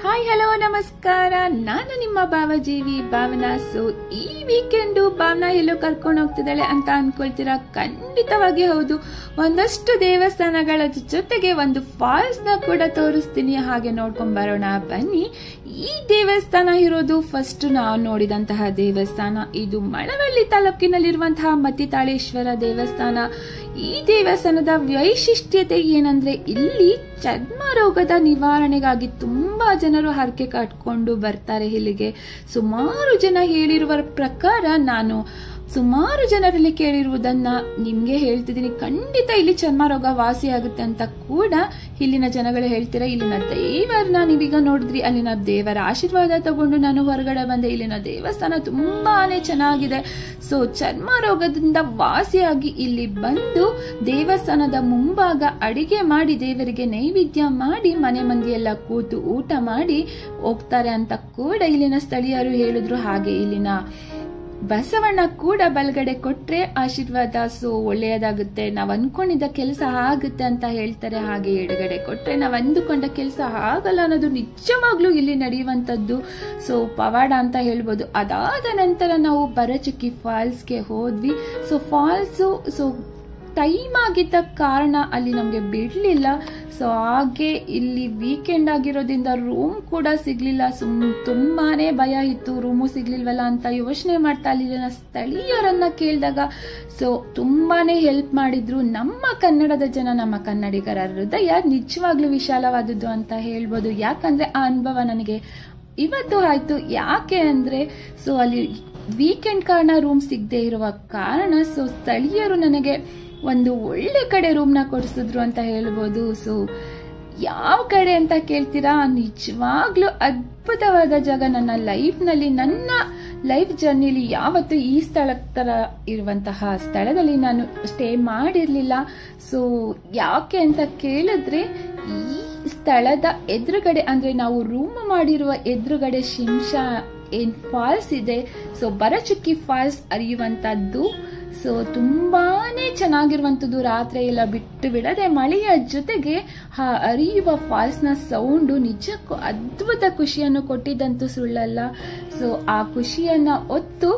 Hi hello ನಮಸ್ಕಾರ. ನಾನು ನಿಮ್ಮ ಭಾವಜೀವಿ ಭಾವನಾ. ಸೊ ಈ ವೀಕೆಂಡು ಭಾವನಾ ಎಲ್ಲೋ ಕರ್ಕೊಂಡು ಹೋಗ್ತಿದ್ದಾಳೆ ಅಂತ ಅನ್ಕೊಳ್ತೀರಾ? ಖಂಡಿತವಾಗಿ ಹೌದು. ಒಂದಷ್ಟು ದೇವಸ್ಥಾನಗಳ ಜೊತೆಗೆ ಒಂದು ಫಾಲ್ಸ್ ನ ಕೂಡ ತೋರಿಸ್ತೀನಿ, ಹಾಗೆ ನೋಡ್ಕೊಂಡ್ ಬರೋಣ ಬನ್ನಿ. ಈ ದೇವಸ್ಥಾನ ಇರೋದು ಫಸ್ಟ್ ನಾವು ನೋಡಿದಂತಹ ದೇವಸ್ಥಾನ. ಇದು ಮಳವಳ್ಳಿ ತಾಲೂಕಿನಲ್ಲಿರುವಂತಹ ಮತ್ತಿತಾಳೇಶ್ವರ ದೇವಸ್ಥಾನ. ಈ ದೇವಸ್ಥಾನದ ವೈಶಿಷ್ಟ್ಯತೆ ಏನಂದ್ರೆ, ಇಲ್ಲಿ ಚರ್ಮ ರೋಗದ ನಿವಾರಣೆಗಾಗಿ ತುಂಬಾ ಜನರು ಹರಕೆ ಕಟ್ಕೊಂಡು ಬರ್ತಾರೆ ಇಲ್ಲಿಗೆ. ಸುಮಾರು ಜನ ಹೇಳಿರುವ ಪ್ರಕಾರ, ನಾನು ಸುಮಾರು ಜನರಲ್ಲಿ ಕೇಳಿರುವುದನ್ನ ನಿಮ್ಗೆ ಹೇಳ್ತಿದ್ದೀನಿ. ಖಂಡಿತ ಇಲ್ಲಿ ಚರ್ಮ ರೋಗ ವಾಸಿ ಆಗುತ್ತೆ ಅಂತ ಕೂಡ ಇಲ್ಲಿನ ಜನಗಳು ಹೇಳ್ತೀರಾ. ಇಲ್ಲಿನ ದೇವರನ್ನ ನೀವೀಗ ನೋಡಿದ್ರಿ, ಅಲ್ಲಿನ ದೇವರ ಆಶೀರ್ವಾದ ತಗೊಂಡು ನಾನು ಹೊರಗಡೆ ಬಂದೆ. ಇಲ್ಲಿನ ದೇವಸ್ಥಾನ ತುಂಬಾನೇ ಚೆನ್ನಾಗಿದೆ. ಸೊ ಚರ್ಮ ರೋಗದಿಂದ ವಾಸಿಯಾಗಿ ಇಲ್ಲಿ ಬಂದು ದೇವಸ್ಥಾನದ ಮುಂಭಾಗ ಅಡಿಗೆ ಮಾಡಿ ದೇವರಿಗೆ ನೈವೇದ್ಯ ಮಾಡಿ ಮನೆ ಮಂದಿಯೆಲ್ಲ ಕೂತು ಊಟ ಮಾಡಿ ಹೋಗ್ತಾರೆ ಅಂತ ಕೂಡ ಇಲ್ಲಿನ ಸ್ಥಳೀಯರು ಹೇಳಿದ್ರು. ಹಾಗೆ ಇಲ್ಲಿನ ಬಸವಣ್ಣ ಕೂಡ ಬಲಗಡೆ ಕೊಟ್ರೆ ಆಶೀರ್ವಾದ, ಸೊ ಒಳ್ಳೆಯದಾಗುತ್ತೆ, ನಾವ್ ಅನ್ಕೊಂಡಿದ್ದ ಕೆಲಸ ಆಗುತ್ತೆ ಅಂತ ಹೇಳ್ತಾರೆ. ಹಾಗೆ ಎಡಗಡೆ ಕೊಟ್ರೆ ನಾವ್ ಅಂದುಕೊಂಡ ಕೆಲಸ ಆಗಲ್ಲ ಅನ್ನೋದು ನಿಜವಾಗ್ಲೂ ಇಲ್ಲಿ ನಡೆಯುವಂತದ್ದು. ಸೊ ಪವಾಡ ಅಂತ ಹೇಳ್ಬೋದು. ಅದಾದ ನಂತರ ನಾವು ಬರಚುಕ್ಕಿ ಫಾಲ್ಸ್ಗೆ ಹೋದ್ವಿ. ಸೊ ಫಾಲ್ಸು ಟೈಮ್ ಆಗಿದ್ದ ಕಾರಣ ಅಲ್ಲಿ ನಮ್ಗೆ ಬಿಡ್ಲಿಲ್ಲ. ಸೊ ಹಾಗೆ ಇಲ್ಲಿ ವೀಕೆಂಡ್ ಆಗಿರೋದ್ರಿಂದ ರೂಮ್ ಕೂಡ ಸಿಗ್ಲಿಲ್ಲ. ತುಂಬಾನೇ ಭಯ ಇತ್ತು, ರೂಮು ಸಿಗ್ಲಿಲ್ವಲ್ಲ ಅಂತ ಯೋಚನೆ ಮಾಡ್ತಾ ಅಲ್ಲಿನ ಸ್ಥಳೀಯರನ್ನ ಕೇಳಿದಾಗ ಸೊ ತುಂಬಾನೇ ಹೆಲ್ಪ್ ಮಾಡಿದ್ರು. ನಮ್ಮ ಕನ್ನಡದ ಜನ, ನಮ್ಮ ಕನ್ನಡಿಗರ ಹೃದಯ ನಿಜವಾಗ್ಲೂ ವಿಶಾಲವಾದದ್ದು ಅಂತ ಹೇಳ್ಬೋದು. ಯಾಕಂದ್ರೆ ಆ ಅನುಭವ ನನಗೆ ಇವತ್ತು ಆಯ್ತು. ಯಾಕೆ ಅಂದ್ರೆ, ಸೊ ಅಲ್ಲಿ ವೀಕೆಂಡ್ ಕಾರಣ ರೂಮ್ ಸಿಗದೆ ಇರುವ ಕಾರಣ ಸೊ ಸ್ಥಳೀಯರು ನನಗೆ ಒಂದು ಒಳ್ಳೆ ಕಡೆ ರೂಮ್ ನ ಕೊಡಿಸಿದ್ರು ಅಂತ ಹೇಳ್ಬೋದು. ಸೊ ಯಾವ ಕಡೆ ಅಂತ ಕೇಳ್ತೀರಾ? ನಿಜವಾಗ್ಲೂ ಅದ್ಭುತವಾದ ಜಾಗ. ನನ್ನ ಲೈಫ್ ಜರ್ನಿಲಿ ಯಾವತ್ತು ಈ ಸ್ಥಳ ತರ ಇರುವಂತಹ ಸ್ಥಳದಲ್ಲಿ ನಾನು ಸ್ಟೇ ಮಾಡಿರ್ಲಿಲ್ಲ. ಸೊ ಯಾಕೆ ಅಂತ ಕೇಳಿದ್ರೆ, ಈ ಸ್ಥಳದ ಎದುರುಗಡೆ ಅಂದ್ರೆ ನಾವು ರೂಮ್ ಮಾಡಿರುವ ಎದುರುಗಡೆ ಶಿಂಷಾ ಏನ್ ಫಾಲ್ಸ್ ಇದೆ, ಸೊ ಬರಚುಕ್ಕಿ ಫಾಲ್ಸ್ ಹರಿಯುವಂತದ್ದು. ಸೊ ತುಂಬಾನೇ ಚೆನ್ನಾಗಿರುವಂತದ್ದು. ರಾತ್ರಿ ಎಲ್ಲ ಬಿಟ್ಟು ಬಿಡದೆ ಮಳೆಯ ಜೊತೆಗೆ ಹರಿಯುವ ಫಾಲ್ಸ್ ನ ಸೌಂಡು ನಿಜಕ್ಕೂ ಅದ್ಭುತ ಖುಷಿಯನ್ನು ಕೊಟ್ಟಿದ್ದಂತೂ ಸುಳ್ಳಲ್ಲ. ಸೊ ಆ ಖುಷಿಯನ್ನ ಹೊತ್ತು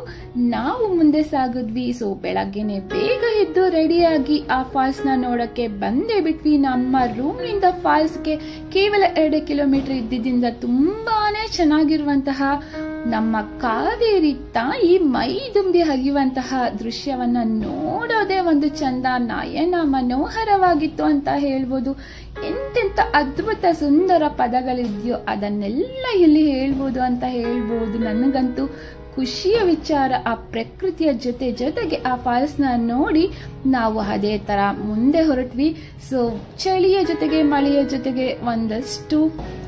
ನಾವು ಮುಂದೆ ಸಾಗಿದ್ವಿ. ಸೊ ಬೆಳಗ್ಗೆನೆ ಬೇಗ ಎದ್ದು ರೆಡಿಯಾಗಿ ಆ ಫಾಲ್ಸ್ ನ ನೋಡಕ್ಕೆ ಬಂದೇ ಬಿಟ್ವಿ. ನಮ್ಮ ರೂಮ್ ನಿಂದ ಫಾಲ್ಸ್ಗೆ ಕೇವಲ 2 ಕಿಲೋಮೀಟರ್ ಇದ್ದಿದ್ದರಿಂದ ತುಂಬಾನೇ ಚೆನ್ನಾಗಿರುವಂತಹ ನಮ್ಮ ಕಾವೇರಿ ತಾಯಿ ಮೈ ತುಂಬಿ ಹರಿಯುವಂತಹ ದೃಶ್ಯವನ್ನ ನೋಡೋದೇ ಒಂದು ಚಂದ, ನಯನ ಮನೋಹರವಾಗಿತ್ತು ಅಂತ ಹೇಳ್ಬೋದು. ಎಂತೆಂತ ಅದ್ಭುತ ಸುಂದರ ಪದಗಳಿದೆಯೋ ಅದನ್ನೆಲ್ಲ ಇಲ್ಲಿ ಹೇಳ್ಬೋದು ಅಂತ ಹೇಳ್ಬೋದು. ನನಗಂತೂ ಖುಷಿಯ ವಿಚಾರ, ಆ ಪ್ರಕೃತಿಯ ಜೊತೆಗೆ ಆ ಫಾಲ್ಸ್ ನ ನೋಡಿ ನಾವು ಅದೇ ತರ ಮುಂದೆ ಹೊರಟ್ವಿ. ಸೊ ಚಳಿಯ ಜೊತೆಗೆ ಮಳೆಯ ಜೊತೆಗೆ ಒಂದಷ್ಟು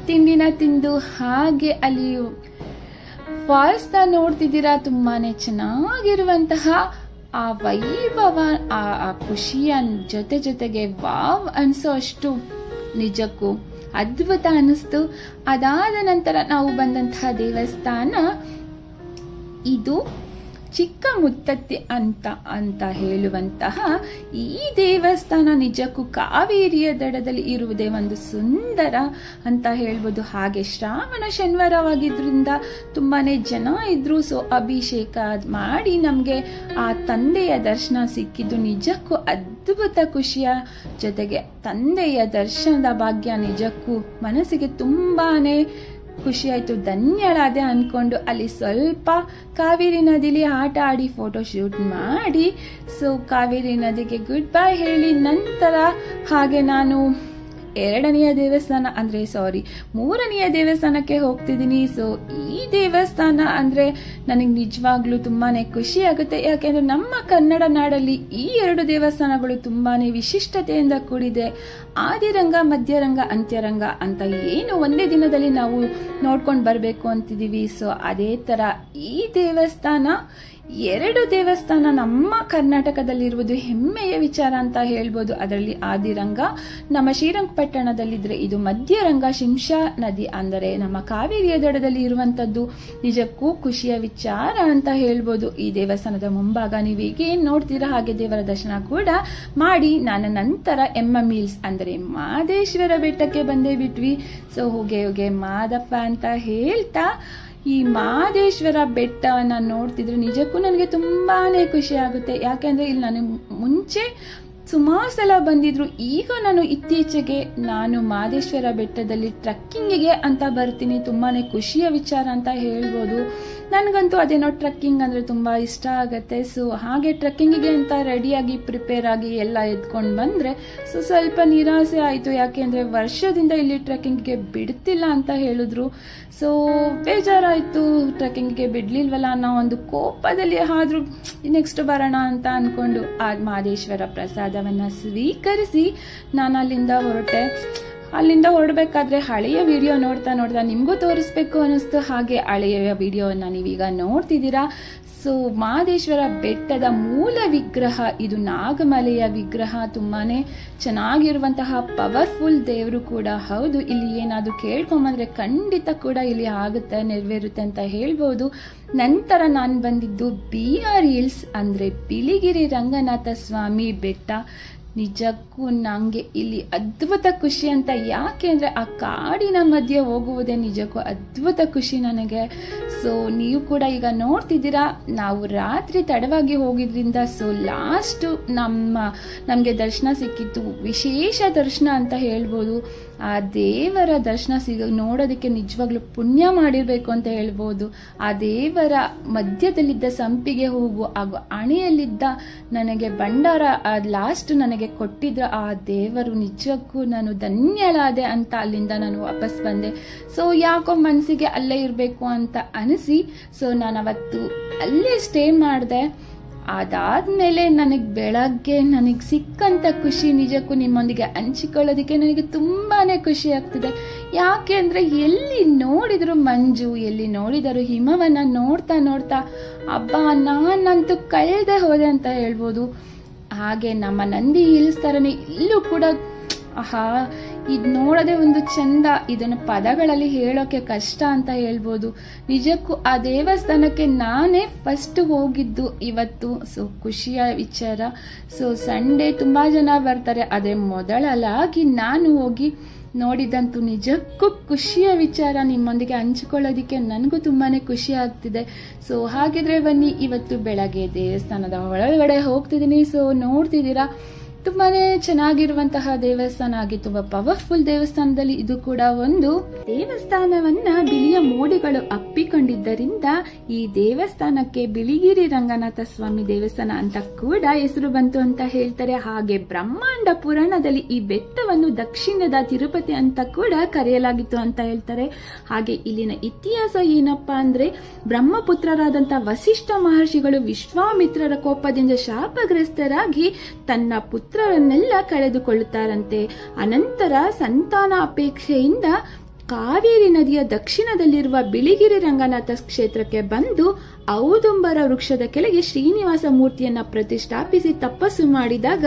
ತಿಂಡಿನ ತಿಂದು ಹಾಗೆ ಅಲ್ಲಿ ಫಾಲ್ಸ್ ನ ನೋಡ್ತಿದ್ದೀರಾ. ತುಂಬಾನೇ ಚೆನ್ನಾಗಿರುವಂತಹ ಆ ವೈಭವ, ಆ ಖುಷಿಯ ಜೊತೆಗೆ ವಾವ್ ಅನ್ಸೋ ಅಷ್ಟು ನಿಜಕ್ಕೂ ಅದ್ಭುತ ಅನಿಸ್ತು. ಅದಾದ ನಂತರ ನಾವು ಬಂದಂತಹ ದೇವಸ್ಥಾನ ಇದು ಚಿಕ್ಕ ಮುತ್ತತ್ತಿ ಅಂತ ಹೇಳುವಂತಹ ಈ ದೇವಸ್ಥಾನ ನಿಜಕ್ಕೂ ಕಾವೇರಿಯ ದಡದಲ್ಲಿ ಇರುವುದೇ ಒಂದು ಸುಂದರ ಅಂತ ಹೇಳ್ಬೋದು. ಹಾಗೆ ಶ್ರಾವಣ ಶನಿವಾರವಾಗಿದ್ರಿಂದ ತುಂಬಾನೇ ಜನ ಇದ್ರು. ಸೊ ಅಭಿಷೇಕ ಮಾಡಿ ನಮ್ಗೆ ಆ ತಂದೆಯ ದರ್ಶನ ಸಿಕ್ಕಿದ್ದು ನಿಜಕ್ಕೂ ಅದ್ಭುತ ಖುಷಿಯ ಜೊತೆಗೆ ತಂದೆಯ ದರ್ಶನದ ಭಾಗ್ಯ ನಿಜಕ್ಕೂ ಮನಸ್ಸಿಗೆ ತುಂಬಾನೇ ಖುಷಿ ಆಯ್ತು. ಧನ್ಯಳಾದೆ ಅನ್ಕೊಂಡು ಅಲ್ಲಿ ಸ್ವಲ್ಪ ಕಾವೇರಿ ನದಿಲಿ ಆಟ ಆಡಿ ಫೋಟೋ ಶೂಟ್ ಮಾಡಿ ಸೊ ಕಾವೇರಿ ನದಿಗೆ ಗುಡ್ ಬೈ ಹೇಳಿ ನಂತರ ಹಾಗೆ ನಾನು ಮೂರನೆಯ ದೇವಸ್ಥಾನಕ್ಕೆ ಹೋಗ್ತಿದ್ದೀನಿ. ಸೊ ಈ ದೇವಸ್ಥಾನ ಅಂದ್ರೆ ನನಗೆ ನಿಜವಾಗ್ಲೂ ತುಂಬಾನೇ ಖುಷಿ ಆಗುತ್ತೆ. ಯಾಕೆಂದ್ರೆ ನಮ್ಮ ಕನ್ನಡ ನಾಡಲ್ಲಿ ಈ 2 ದೇವಸ್ಥಾನಗಳು ತುಂಬಾನೇ ವಿಶಿಷ್ಟತೆಯಿಂದ ಕೂಡಿದೆ. ಆದಿರಂಗ, ಮಧ್ಯರಂಗ, ಅಂತ್ಯರಂಗ ಅಂತ ಏನು ಒಂದೇ ದಿನದಲ್ಲಿ ನಾವು ನೋಡ್ಕೊಂಡು ಬರ್ಬೇಕು ಅಂತಿದೀವಿ. ಸೊ ಅದೇ ತರ ಈ ದೇವಸ್ಥಾನ 2 ದೇವಸ್ಥಾನ ನಮ್ಮ ಕರ್ನಾಟಕದಲ್ಲಿರುವುದು ಹೆಮ್ಮೆಯ ವಿಚಾರ ಅಂತ ಹೇಳ್ಬೋದು. ಅದರಲ್ಲಿ ಆದಿರಂಗ ನಮ್ಮ ಶ್ರೀರಂಗಪಟ್ಟಣದಲ್ಲಿದ್ರೆ, ಇದು ಮಧ್ಯರಂಗ ಶಿಂಷಾ ನದಿ ಅಂದರೆ ನಮ್ಮ ಕಾವೇರಿಯ ದಡದಲ್ಲಿ ಇರುವಂತದ್ದು ನಿಜಕ್ಕೂ ಖುಷಿಯ ವಿಚಾರ ಅಂತ ಹೇಳ್ಬೋದು. ಈ ದೇವಸ್ಥಾನದ ಮುಂಭಾಗ ನೀವು ಈಗ ಏನ್ ನೋಡ್ತೀರಾ ಹಾಗೆ ದೇವರ ದರ್ಶನ ಕೂಡ ಮಾಡಿ ನಾನು ನಂತರ MMHills ಅಂದರೆ ಮಾದೇಶ್ವರ ಬೆಟ್ಟಕ್ಕೆ ಬಂದೇ ಬಿಟ್ವಿ. ಸೊ ಹೋಗೆ ಮಾದಪ್ಪ ಅಂತ ಹೇಳ್ತಾ ಈ ಮಾದೇಶ್ವರ ಬೆಟ್ಟವನ್ನ ನೋಡ್ತಿದ್ರೆ ನಿಜಕ್ಕೂ ನನಗೆ ತುಂಬಾನೇ ಖುಷಿ ಆಗುತ್ತೆ. ಯಾಕೆಂದ್ರೆ ಇಲ್ಲಿ ನಾನು ಮುಂಚೆ ಸುಮಾರು ಸಲ ಬಂದಿದ್ರು. ಈಗ ನಾನು ಇತ್ತೀಚೆಗೆ ಮಾದೇಶ್ವರ ಬೆಟ್ಟದಲ್ಲಿ ಟ್ರಕ್ಕಿಂಗಿಗೆ ಅಂತ ಬರ್ತೀನಿ. ತುಂಬಾನೇ ಖುಷಿಯ ವಿಚಾರ ಅಂತ ಹೇಳ್ಬೋದು. ನನಗಂತೂ ಅದೇನೋ ಟ್ರಕ್ಕಿಂಗ್ ಅಂದ್ರೆ ತುಂಬಾ ಇಷ್ಟ ಆಗತ್ತೆ. ಸೊ ಹಾಗೆ ಟ್ರಕ್ಕಿಂಗಿಗೆ ಅಂತ ರೆಡಿಯಾಗಿ ಪ್ರಿಪೇರ್ ಆಗಿ ಎಲ್ಲ ಎದ್ಕೊಂಡು ಬಂದ್ರೆ ಸ್ವಲ್ಪ ನಿರಾಸೆ ಆಯ್ತು. ಯಾಕೆಂದ್ರೆ ವರ್ಷದಿಂದ ಇಲ್ಲಿ ಟ್ರಕ್ಕಿಂಗ್ಗೆ ಬಿಡ್ತಿಲ್ಲ ಅಂತ ಹೇಳಿದ್ರು. ಸೊ ಬೇಜಾರಾಯ್ತು, ಟ್ರಕ್ಕಿಂಗ್ಗೆ ಬಿಡ್ಲಿಲ್ವಲ್ಲ ಅನ್ನೋ ಒಂದು ಕೋಪದಲ್ಲಿ ಆದ್ರೂ ನೆಕ್ಸ್ಟ್ ಬರೋಣ ಅಂತ ಅನ್ಕೊಂಡು ಆ ಮಾದೇಶ್ವರ ಪ್ರಸಾದವನ್ನ ಸ್ವೀಕರಿಸಿ ನಾನು ಅಲ್ಲಿಂದ ಹೊರಟೆ. ಅಲ್ಲಿಂದ ಹೊರಡ್ಬೇಕಾದ್ರೆ ಹಳೆಯ ವಿಡಿಯೋ ನೋಡ್ತಾ ನಿಮ್ಗೂ ತೋರಿಸ್ಬೇಕು ಅನಿಸ್ತು. ಹಾಗೆ ಹಳೆಯ ವಿಡಿಯೋವನ್ನ ನೀವೀಗ ನೋಡ್ತಿದ್ದೀರಾ. ಸೊ ಮಾದೇಶ್ವರ ಬೆಟ್ಟದ ಮೂಲ ವಿಗ್ರಹ ಇದು ನಾಗಮಲೆಯ ವಿಗ್ರಹ. ತುಂಬಾನೇ ಚೆನ್ನಾಗಿರುವಂತಹ ಪವರ್ಫುಲ್ ದೇವರು ಕೂಡ ಹೌದು. ಇಲ್ಲಿ ಏನಾದ್ರು ಕೇಳ್ಕೊಂಬಂದ್ರೆ ಖಂಡಿತ ಕೂಡ ಇಲ್ಲಿ ಆಗುತ್ತೆ, ನೆರವೇರುತ್ತೆ ಅಂತ ಹೇಳ್ಬೋದು. ನಂತರ ನಾನು ಬಂದಿದ್ದು BR Hills ಅಂದ್ರೆ ಬಿಳಿಗಿರಿ ರಂಗನಾಥ ಸ್ವಾಮಿ ಬೆಟ್ಟ. ನಿಜಕ್ಕೂ ನಂಗೆ ಇಲ್ಲಿ ಅದ್ಭುತ ಖುಷಿ ಅಂತ. ಯಾಕೆ ಅಂದ್ರೆ ಆ ಕಾಡಿನ ಮಧ್ಯೆ ಹೋಗುವುದೇ ನಿಜಕ್ಕೂ ಅದ್ಭುತ ಖುಷಿ ನನಗೆ. ಸೊ ನೀವು ಕೂಡ ಈಗ ನೋಡ್ತಿದ್ದೀರಾ, ನಾವು ರಾತ್ರಿ ತಡವಾಗಿ ಹೋಗಿದ್ರಿಂದ ಸೊ ಲಾಸ್ಟ್ ನಮ್ಗೆ ದರ್ಶನ ಸಿಕ್ಕಿತ್ತು. ವಿಶೇಷ ದರ್ಶನ ಅಂತ ಹೇಳ್ಬೋದು. ಆ ದೇವರ ದರ್ಶನ ನೋಡೋದಕ್ಕೆ ನಿಜವಾಗ್ಲೂ ಪುಣ್ಯ ಮಾಡಿರ್ಬೇಕು ಅಂತ ಹೇಳ್ಬೋದು. ಆ ದೇವರ ಮಧ್ಯದಲ್ಲಿದ್ದ ಸಂಪಿಗೆ ಹೂವು ಹಾಗೂ ಅಣೆಯಲ್ಲಿದ್ದ ನನಗೆ ಭಂಡಾರ ಲಾಸ್ಟ್ ನನಗೆ ಕೊಟ್ಟಿದ್ರ ಆ ದೇವರು ನಿಜಕ್ಕೂ ನಾನು ಧನ್ಯಳಾದೆ ಅಂತ ಅಲ್ಲಿಂದ ನಾನು ವಾಪಸ್ ಬಂದೆ. ಸೊ ಯಾಕೋ ಮನಸ್ಸಿಗೆ ಅಲ್ಲೇ ಇರಬೇಕು ಅಂತ ಅನಿಸಿ ಸೊ ನಾನು ಅವತ್ತು ಅಲ್ಲೇ ಸ್ಟೇ ಮಾಡಿದೆ. ಅದಾದ್ಮೇಲೆ ಬೆಳಗ್ಗೆ ನನಗೆ ಸಿಕ್ಕಂತ ಖುಷಿ ನಿಜಕ್ಕೂ ನಿಮ್ಮೊಂದಿಗೆ ಹಂಚಿಕೊಳ್ಳೋದಕ್ಕೆ ನನಗೆ ತುಂಬಾನೇ ಖುಷಿ ಆಗ್ತಿದೆ. ಯಾಕೆ ಅಂದ್ರೆ ಎಲ್ಲಿ ನೋಡಿದ್ರು ಮಂಜು, ಎಲ್ಲಿ ನೋಡಿದರು ಹಿಮವನ್ನ ನೋಡ್ತಾ ಅಬ್ಬಾ ನಾನಂತೂ ಕಳೆದೇ ಹೋದೆ ಅಂತ ಹೇಳ್ಬೋದು. ಹಾಗೆ ನಮ್ಮ ನಂದಿ ಹಿಲ್ಸ್ ತರನೇ ಇಲ್ಲೂ ಕೂಡ ಇದು ನೋಡೋದೇ ಒಂದು ಚಂದ. ಇದನ್ನ ಪದಗಳಲ್ಲಿ ಹೇಳೋಕೆ ಕಷ್ಟ ಅಂತ ಹೇಳ್ಬೋದು. ನಿಜಕ್ಕೂ ಆ ದೇವಸ್ಥಾನಕ್ಕೆ ನಾನೇ ಫಸ್ಟ್ ಹೋಗಿದ್ದು ಇವತ್ತು. ಸೊ ಖುಷಿಯ ವಿಚಾರ. ಸೊ ಸಂಡೇ ತುಂಬಾ ಜನ ಬರ್ತಾರೆ, ಆದ್ರೆ ಮೊದಲಾಗಿ ನಾನು ಹೋಗಿ ನೋಡಿದಂತೂ ನಿಜಕ್ಕೂ ಖುಷಿಯ ವಿಚಾರ. ನಿಮ್ಮೊಂದಿಗೆ ಹಂಚಿಕೊಳ್ಳೋದಿಕ್ಕೆ ನನಗೂ ತುಂಬಾನೇ ಖುಷಿ ಆಗ್ತಿದೆ. ಸೊ ಹಾಗಿದ್ರೆ ಬನ್ನಿ, ಇವತ್ತು ಬೆಳಗ್ಗೆ ದೇವಸ್ಥಾನದ ಒಳಗಡೆ ಹೋಗ್ತಿದ್ದೀನಿ. ಸೊ ನೋಡ್ತಿದ್ದೀರಾ, ತುಂಬಾನೇ ಚೆನ್ನಾಗಿರುವಂತಹ ದೇವಸ್ಥಾನ ಆಗಿ ತುಂಬಾ ಪವರ್ಫುಲ್ ದೇವಸ್ಥಾನದಲ್ಲಿ ಇದು ಕೂಡ ಒಂದು. ದೇವಸ್ಥಾನವನ್ನ ಬಿಳಿಯ ಮೋಡಿಗಳು ಅಪ್ಪಿಕೊಂಡಿದ್ದರಿಂದ ಈ ದೇವಸ್ಥಾನಕ್ಕೆ ಬಿಳಿಗಿರಿ ರಂಗನಾಥ ಸ್ವಾಮಿ ದೇವಸ್ಥಾನ ಅಂತ ಕೂಡ ಹೆಸರು ಬಂತು ಅಂತ ಹೇಳ್ತಾರೆ. ಹಾಗೆ ಬ್ರಹ್ಮಾಂಡ ಪುರಾಣದಲ್ಲಿ ಈ ಬೆಟ್ಟವನ್ನು ದಕ್ಷಿಣದ ತಿರುಪತಿ ಅಂತ ಕೂಡ ಕರೆಯಲಾಗಿತ್ತು ಅಂತ ಹೇಳ್ತಾರೆ. ಹಾಗೆ ಇಲ್ಲಿನ ಇತಿಹಾಸ ಏನಪ್ಪಾ ಅಂದ್ರೆ, ಬ್ರಹ್ಮಪುತ್ರರಾದಂತಹ ವಸಿಷ್ಠ ಮಹರ್ಷಿಗಳು ವಿಶ್ವಾಮಿತ್ರರ ಕೋಪದಿಂದ ಶಾಪಗ್ರಸ್ತರಾಗಿ ತನ್ನ ಪುತ್ರರನ್ನೆಲ್ಲ ಕಳೆದುಕೊಳ್ಳುತ್ತಾರಂತೆ. ಅನಂತರ ಸಂತಾನ ಅಪೇಕ್ಷೆಯಿಂದ ಕಾವೇರಿ ನದಿಯ ದಕ್ಷಿಣದಲ್ಲಿರುವ ಬಿಳಿಗಿರಿ ರಂಗನಾಥ ಕ್ಷೇತ್ರಕ್ಕೆ ಬಂದು ಔದುಂಬರ ವೃಕ್ಷದ ಕೆಳಗೆ ಶ್ರೀನಿವಾಸ ಮೂರ್ತಿಯನ್ನ ಪ್ರತಿಷ್ಠಾಪಿಸಿ ತಪಸ್ಸು ಮಾಡಿದಾಗ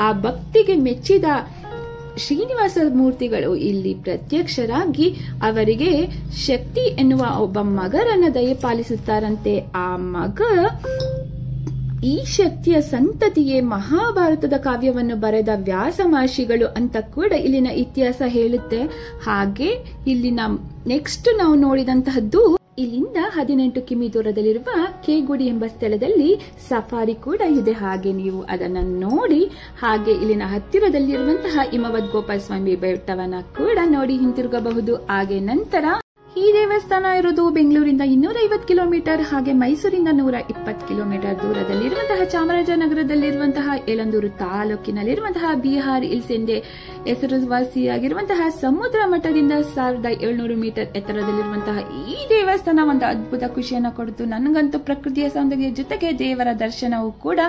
ಆ ಭಕ್ತಿಗೆ ಮೆಚ್ಚಿದ ಶ್ರೀನಿವಾಸ ಮೂರ್ತಿಗಳು ಇಲ್ಲಿ ಪ್ರತ್ಯಕ್ಷರಾಗಿ ಅವರಿಗೆ ಶಕ್ತಿ ಎನ್ನುವ ಒಬ್ಬ ಮಗರನ್ನ ದಯಪಾಲಿಸುತ್ತಾರಂತೆ. ಆ ಮಗ ಈ ಶಕ್ತಿಯ ಸಂತತಿಯೇ ಮಹಾಭಾರತದ ಕಾವ್ಯವನ್ನು ಬರೆದ ವ್ಯಾಸ ಮಹರ್ಷಿಗಳು ಅಂತ ಕೂಡ ಇಲ್ಲಿನ ಇತಿಹಾಸ ಹೇಳುತ್ತೆ. ಹಾಗೆ ಇಲ್ಲಿನ ನೆಕ್ಸ್ಟ್ ನಾವು ನೋಡಿದಂತಹದ್ದು, ಇಲ್ಲಿಂದ 18 ಕಿಮಿ ದೂರದಲ್ಲಿರುವ ಕೇಗುಡಿ ಎಂಬ ಸ್ಥಳದಲ್ಲಿ ಸಫಾರಿ ಕೂಡ ಇದೆ. ಹಾಗೆ ನೀವು ಅದನ್ನ ನೋಡಿ ಹಾಗೆ ಇಲ್ಲಿನ ಹತ್ತಿರದಲ್ಲಿರುವಂತಹ ಹಿಮವದ್ ಗೋಪಾಲ ಸ್ವಾಮಿ ಬೆಟ್ಟವನ್ನ ಕೂಡ ನೋಡಿ ಹಿಂತಿರುಗಬಹುದು. ಹಾಗೆ ನಂತರ ಈ ದೇವಸ್ಥಾನ ಇರೋದು ಬೆಂಗಳೂರಿಂದ 250 ಕಿಲೋಮೀಟರ್, ಹಾಗೆ ಮೈಸೂರಿಂದ 120 ಕಿಲೋಮೀಟರ್ ದೂರದಲ್ಲಿರುವಂತಹ ಚಾಮರಾಜನಗರದಲ್ಲಿರುವಂತಹ ಯಳಂದೂರು ತಾಲೂಕಿನಲ್ಲಿರುವಂತಹ BR Hills ಎಂದೇ ಹೆಸರುವಾಸಿಯಾಗಿರುವಂತಹ ಸಮುದ್ರ ಮಟ್ಟದಿಂದ 1700 ಮೀಟರ್ ಎತ್ತರದಲ್ಲಿರುವಂತಹ ಈ ದೇವಸ್ಥಾನ ಒಂದು ಅದ್ಭುತ ಖುಷಿಯನ್ನ ಕೊಡ್ತು. ನನಗಂತೂ ಪ್ರಕೃತಿಯ ಸೌಂದರ್ಯ ಜೊತೆಗೆ ದೇವರ ದರ್ಶನವೂ ಕೂಡ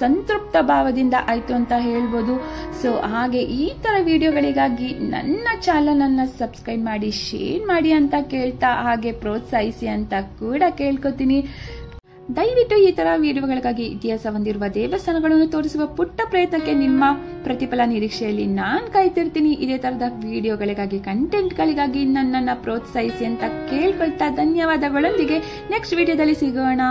ಸಂತೃಪ್ತ ಭಾವದಿಂದ ಆಯ್ತು ಅಂತ ಹೇಳ್ಬೋದು. ಸೊ ಹಾಗೆ ಈ ತರ ವಿಡಿಯೋಗಳಿಗಾಗಿ ನನ್ನ ಚಾನಲ್ ಅನ್ನ ಸಬ್ಸ್ಕ್ರೈಬ್ ಮಾಡಿ, ಶೇರ್ ಮಾಡಿ ಅಂತ ಕೇಳ್ತಾ, ಹಾಗೆ ಪ್ರೋತ್ಸಾಹಿಸಿ ಅಂತ ಕೂಡ ಕೇಳ್ಕೊತೀನಿ. ದಯವಿಟ್ಟು ಈ ತರ ವಿಡಿಯೋಗಳಿಗಾಗಿ ಇತಿಹಾಸ ಹೊಂದಿರುವ ದೇವಸ್ಥಾನಗಳನ್ನು ತೋರಿಸುವ ಪುಟ್ಟ ಪ್ರಯತ್ನಕ್ಕೆ ನಿಮ್ಮ ಪ್ರತಿಫಲ ನಿರೀಕ್ಷೆಯಲ್ಲಿ ನಾನ್ ಕಾಯ್ತಿರ್ತೀನಿ. ಇದೇ ತರದ ವಿಡಿಯೋಗಳಿಗಾಗಿ ಕಂಟೆಂಟ್ಗಳಿಗಾಗಿ ನನ್ನನ್ನ ಪ್ರೋತ್ಸಾಹಿಸಿ ಅಂತ ಕೇಳ್ಕೊಳ್ತಾ ಧನ್ಯವಾದಗಳೊಂದಿಗೆ ನೆಕ್ಸ್ಟ್ ವಿಡಿಯೋದಲ್ಲಿ ಸಿಗೋಣ.